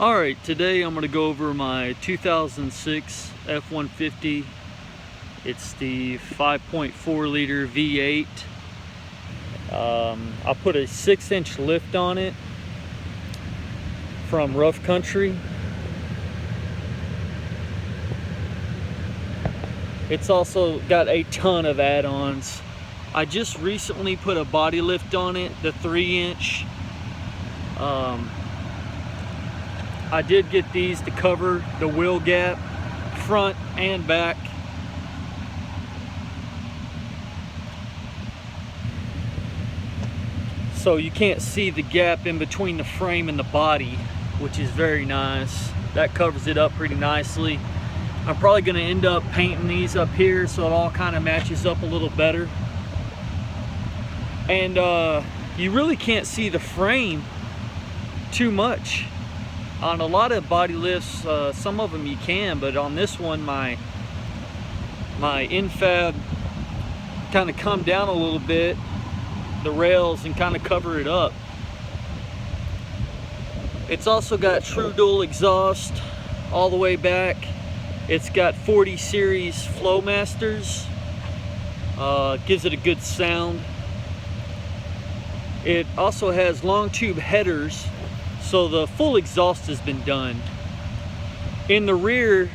Alright, today I'm going to go over my 2006 F-150. It's the 5.4 liter V8. I put a 6-inch lift on it from Rough Country. It's also got a ton of add-ons. I just recently put a body lift on it, the 3-inch. I did get these to cover the wheel gap, front and back. So you can't see the gap in between the frame and the body, which is very nice. That covers it up pretty nicely. I'm probably going to end up painting these up here so it all kind of matches up a little better. And you really can't see the frame too much. On a lot of body lifts, some of them you can, but on this one my infab kind of come down a little bit, the rails, and kind of cover it up. It's also got true dual exhaust all the way back. It's got 40 series Flowmasters. Gives it a good sound. It also has long tube headers, so the full exhaust has been done. In the rear,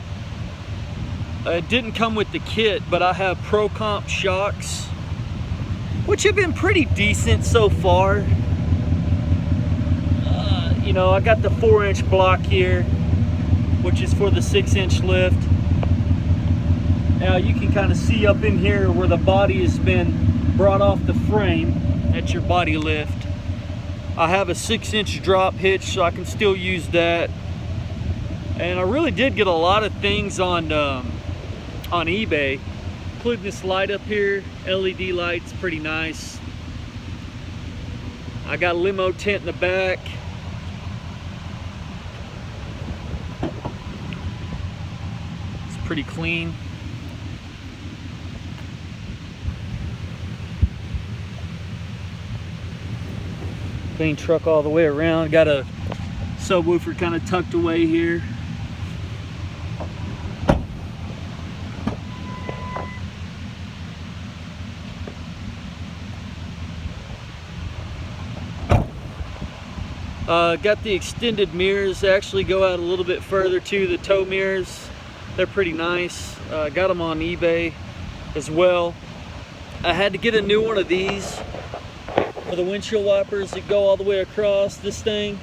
it didn't come with the kit, but I have Pro Comp shocks, which have been pretty decent so far. You know, I got the 4-inch block here, which is for the 6-inch lift. Now you can kind of see up in here where the body has been brought off the frame. That's your body lift. I have a 6-inch drop hitch, so I can still use that. And I really did get a lot of things on eBay, including this light up here. LED light's pretty nice. I got a limo tent in the back. It's pretty clean. Clean truck all the way around. Got a subwoofer kind of tucked away here. Got the extended mirrors. They actually go out a little bit further too, the tow mirrors. They're pretty nice. Got them on eBay as well. I had to get a new one of these for the windshield wipers that go all the way across this thing.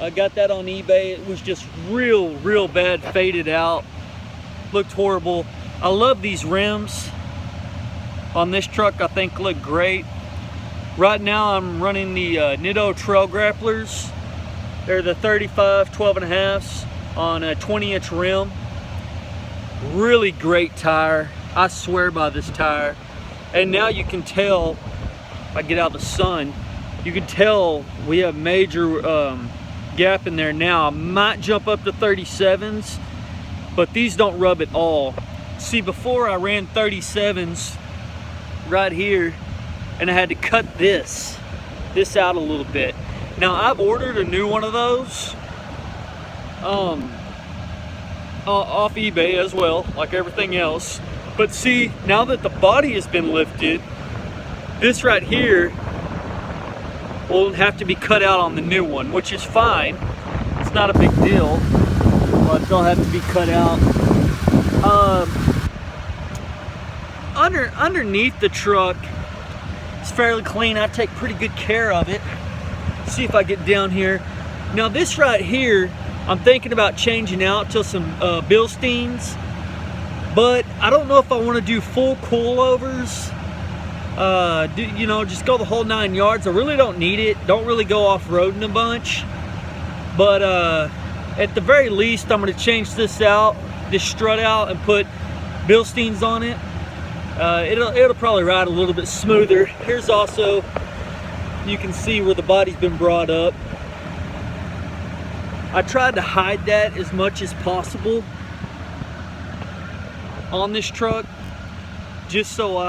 I got that on eBay. It was just real bad, faded out, looked horrible. I love these rims on this truck. I think look great. Right now I'm running the Nitto Trail Grapplers. They're the 35 12.5s on a 20-inch rim. Really great tire. I swear by this tire. And now you can tell, if I get out of the sun, you can tell we have major gap in there now. I might jump up to 37s, but these don't rub at all. See, before I ran 37s right here, and I had to cut this out a little bit. Now I've ordered a new one of those off eBay as well, like everything else. But see, now that the body has been lifted, this right here will have to be cut out on the new one, which is fine. It's not a big deal, but they'll have to be cut out. Underneath the truck, it's fairly clean. I take pretty good care of it. See if I get down here. Now this right here, I'm thinking about changing out to some Bilsteins, but I don't know if I want to do full coilovers. You know, just go the whole 9 yards. I really don't need it. Don't really go off-roading a bunch. But at the very least, I'm going to change this out, this strut out, and put Bilsteins on it. It'll probably ride a little bit smoother. Here's also, you can see where the body's been brought up. I tried to hide that as much as possible on this truck, just so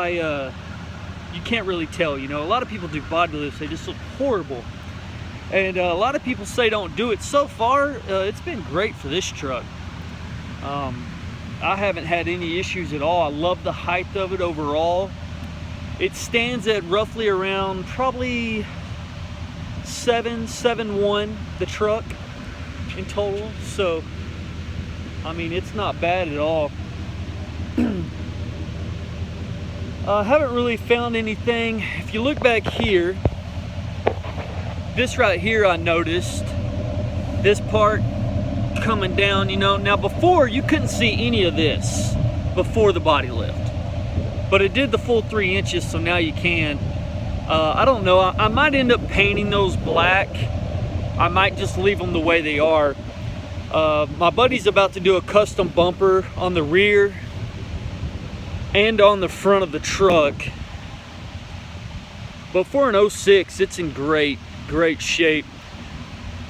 you can't really tell. You know, a lot of people do body lifts, they just look horrible. And a lot of people say don't do it. So far, it's been great for this truck. I haven't had any issues at all. I love the height of it overall. It stands at roughly around probably 7.1, the truck in total. So, I mean, it's not bad at all. I haven't really found anything. If you look back here, this right here I noticed, this part coming down, you know. Now before, you couldn't see any of this before the body lift, but it did the full 3 inches, so now you can. I don't know, I might end up painting those black. I might just leave them the way they are. My buddy's about to do a custom bumper on the rear and on the front of the truck, but for an 06, it's in great shape.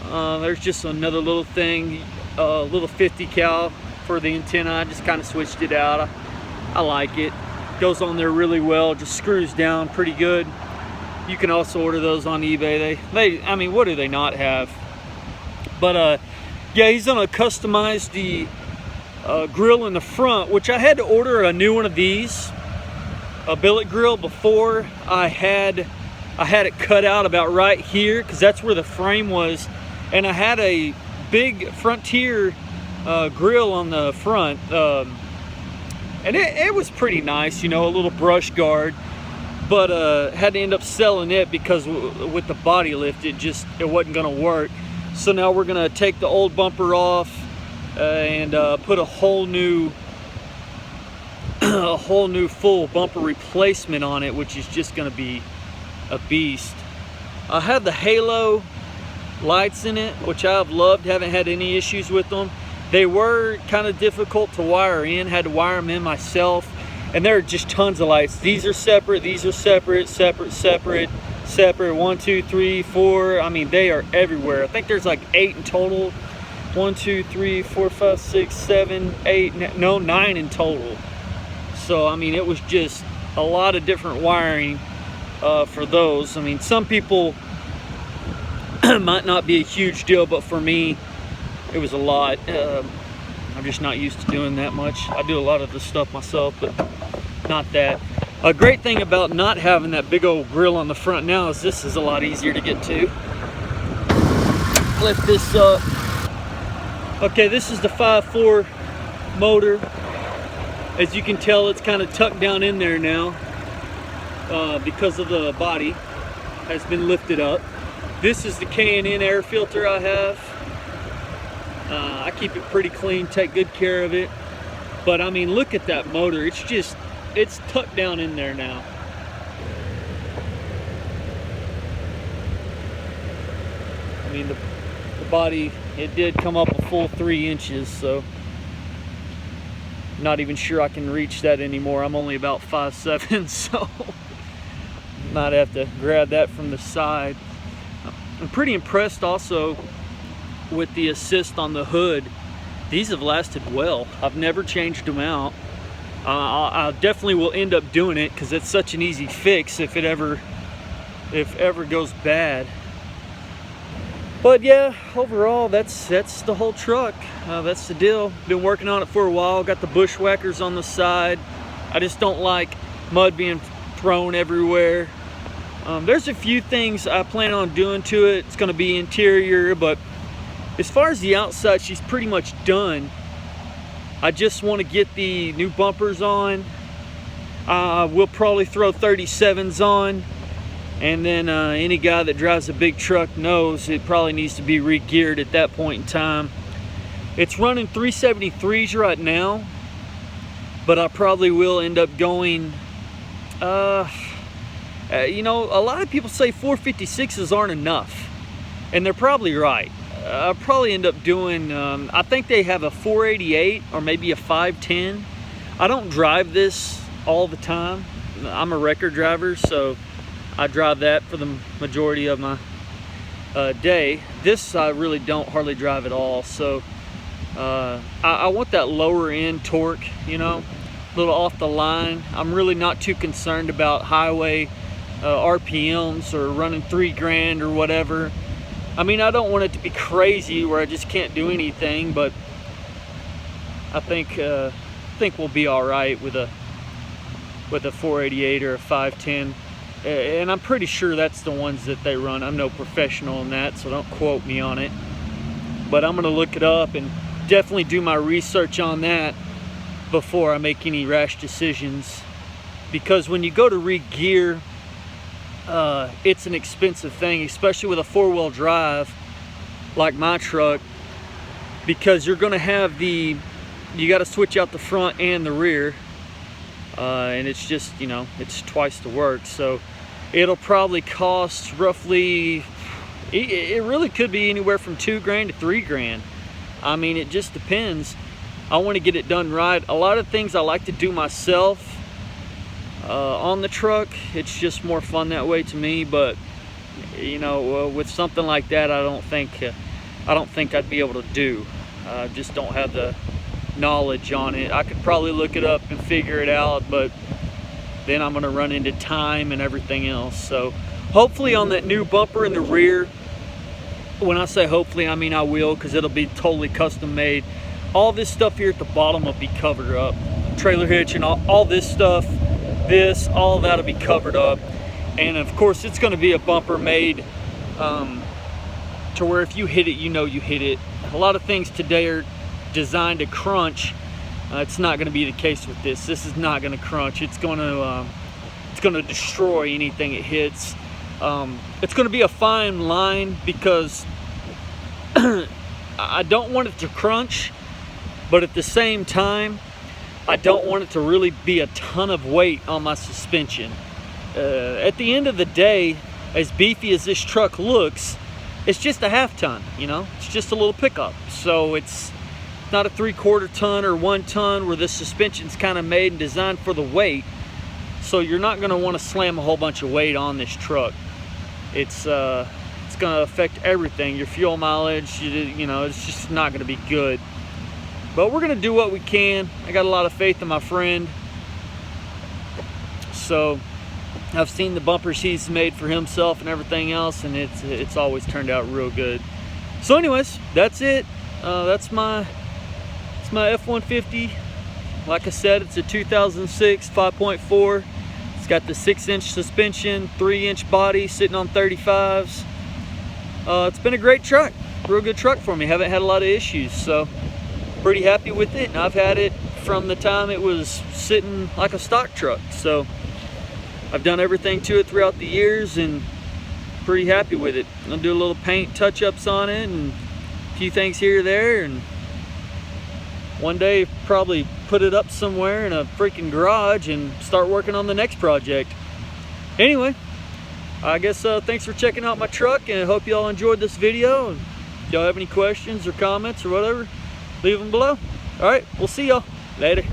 There's just another little thing, a little 50 cal for the antenna. I just kind of switched it out. I like it. Goes on there really well, just screws down pretty good. You can also order those on eBay. I mean, what do they not have? But yeah, he's gonna customize the grill in the front, which I had to order a new one of these, a billet grill. Before I had it cut out about right here, because that's where the frame was, and I had a big Frontier grill on the front, and it was pretty nice, you know, a little brush guard, but had to end up selling it because with the body lift it wasn't gonna work. So now we're gonna take the old bumper off and put a whole new full bumper replacement on it, which is just gonna be a beast. I had the halo lights in it, which I've loved, haven't had any issues with them. They were kind of difficult to wire in, had to wire them in myself, and there are just tons of lights. These are separate, these are separate, separate, 1, 2, 3, 4. I mean, they are everywhere. I think there's like 8 in total. 1, 2, 3, 4, 5, 6, 7, 8, no, 9 in total. So I mean, it was just a lot of different wiring for those. I mean, some people might not be a huge deal, but for me it was a lot. I'm just not used to doing that much. I do a lot of the stuff myself, but not that. A great thing about not having that big old grill on the front now is this is a lot easier to get to. Lift this up. Okay, this is the 5.4 motor. As you can tell, it's kind of tucked down in there now because of the body has been lifted up. This is the K&N air filter I have. I keep it pretty clean, take good care of it. But I mean, look at that motor. It's tucked down in there now. I mean, the body, it did come up a full 3 inches, so not even sure I can reach that anymore. I'm only about 5'7", so might have to grab that from the side. I'm pretty impressed also with the assist on the hood. These have lasted well. I've never changed them out. I definitely will end up doing it because it's such an easy fix if it ever goes bad. But yeah, overall, that's the whole truck. That's the deal. Been working on it for a while. Got the bushwhackers on the side. I just don't like mud being thrown everywhere. There's a few things I plan on doing to it. It's going to be interior, but as far as the outside, she's pretty much done. I just want to get the new bumpers on. We'll probably throw 37s on. And then any guy that drives a big truck knows it probably needs to be re-geared at that point in time. It's running 373s right now, but I probably will end up going, you know, a lot of people say 456s aren't enough, and they're probably right. I'll probably end up doing, I think they have a 488 or maybe a 510. I don't drive this all the time. I'm a record driver, so I drive that for the majority of my day. This I really don't hardly drive at all, so I want that lower end torque, you know, a little off the line. I'm really not too concerned about highway RPMs or running 3 grand or whatever. I mean, I don't want it to be crazy where I just can't do anything, but I think we'll be all right with a 488 or a 510. And I'm pretty sure that's the ones that they run. I'm no professional in that, so don't quote me on it. But I'm gonna look it up and definitely do my research on that before I make any rash decisions. Because when you go to re-gear, it's an expensive thing, especially with a four-wheel drive like my truck, because you're gonna have you gotta switch out the front and the rear. And it's just, you know, it's twice the work. So it'll probably cost roughly, it really could be anywhere from $2,000 to $3,000. I mean, it just depends. I want to get it done right. A lot of things I like to do myself on the truck. It's just more fun that way to me. But you know, with something like that, I don't think I'd be able to do. Just don't have the knowledge on it. I could probably look it up and figure it out, but then I'm gonna run into time and everything else. So hopefully on that new bumper in the rear, when I say hopefully, I mean I will, because it'll be totally custom made. All this stuff here at the bottom will be covered up. Trailer hitch and all this stuff, all that'll be covered up. And of course it's gonna be a bumper made to where if you hit it, you know you hit it. A lot of things today are designed to crunch. It's not going to be the case with this. This is not going to crunch. It's going to destroy anything it hits. It's going to be a fine line, because I don't want it to crunch, but at the same time I don't want it to really be a ton of weight on my suspension. At the end of the day, as beefy as this truck looks, it's just a half ton, you know, it's just a little pickup. So it's not a 3/4 ton or 1 ton where the suspension's kind of made and designed for the weight. So you're not going to want to slam a whole bunch of weight on this truck. It's going to affect everything, your fuel mileage, you know, it's just not going to be good. But we're going to do what we can. I got a lot of faith in my friend. So I've seen the bumpers he's made for himself and everything else, and it's always turned out real good. So anyways, that's it. That's my F-150. Like I said, it's a 2006 5.4. It's got the 6-inch suspension, 3-inch body, sitting on 35s. It's been a great truck, real good truck for me. Haven't had a lot of issues, so pretty happy with it. And I've had it from the time it was sitting like a stock truck. So I've done everything to it throughout the years and pretty happy with it. I'll do a little paint touch-ups on it and a few things here or there, and one day probably put it up somewhere in a freaking garage and start working on the next project. Anyway, I guess thanks for checking out my truck, and I hope y'all enjoyed this video. And if y'all have any questions or comments or whatever, leave them below. All right, we'll see y'all later.